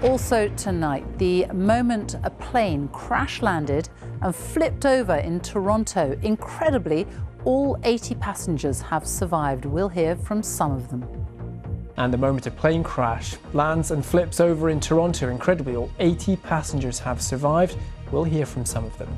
Also tonight, the moment a plane crash landed and flipped over in Toronto. Incredibly, all 80 passengers have survived. We'll hear from some of them. And the moment a plane crash lands and flips over in Toronto. Incredibly, all 80 passengers have survived. We'll hear from some of them.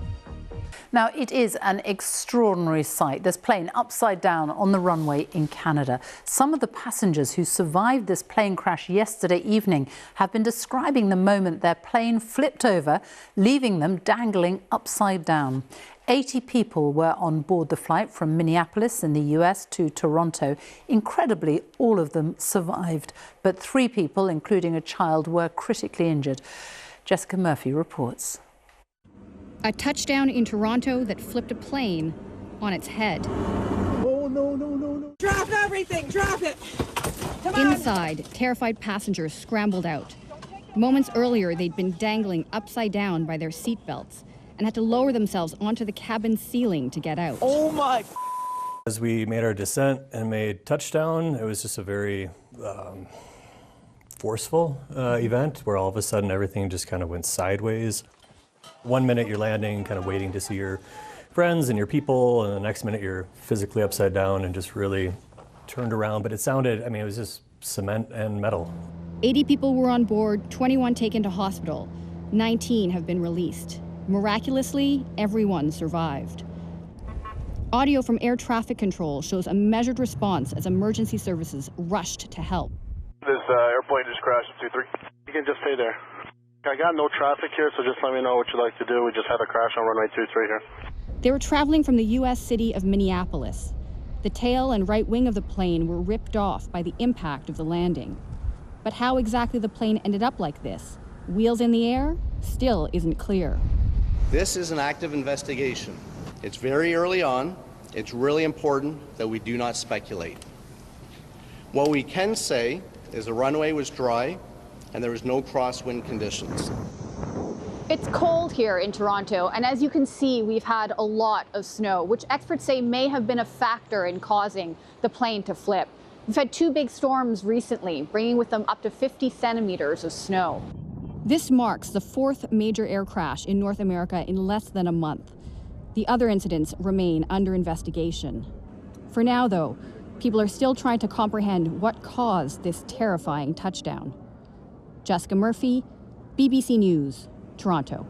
Now, it is an extraordinary sight, this plane upside down on the runway in Canada. Some of the passengers who survived this plane crash yesterday evening have been describing the moment their plane flipped over, leaving them dangling upside down. 80 people were on board the flight from Minneapolis in the US to Toronto. Incredibly, all of them survived, but 3 people, including a child, were critically injured. Jessica Murphy reports. A touchdown in Toronto that flipped a plane on its head. Oh, no, no, no, no. Drop everything, drop it. Come on. Inside, terrified passengers scrambled out. Moments earlier, they'd been dangling upside down by their seatbelts and had to lower themselves onto the cabin ceiling to get out. Oh, my. As we made our descent and made touchdown, it was just a very forceful event where all of a sudden everything just kind of went sideways. 1 minute you're landing, kind of waiting to see your friends and your people, and the next minute you're physically upside down and just really turned around. But it sounded, I mean, it was just cement and metal. 80 people were on board, 21 taken to hospital. 19 have been released. Miraculously, everyone survived. Audio from air traffic control shows a measured response as emergency services rushed to help. This airplane just crashed at 23. You can just stay there. I got no traffic here, so just let me know what you'd like to do. We just had a crash on runway 23 here. They were traveling from the U.S. city of Minneapolis. The tail and right wing of the plane were ripped off by the impact of the landing. But how exactly the plane ended up like this, wheels in the air, still isn't clear. This is an active investigation. It's very early on. It's really important that we do not speculate. What we can say is the runway was dry and there was no crosswind conditions. It's cold here in Toronto, and as you can see, we've had a lot of snow, which experts say may have been a factor in causing the plane to flip. We've had 2 big storms recently, bringing with them up to 50 centimeters of snow. This marks the 4th major air crash in North America in less than a month. The other incidents remain under investigation. For now, though, people are still trying to comprehend what caused this terrifying touchdown. Jessica Murphy, BBC News, Toronto.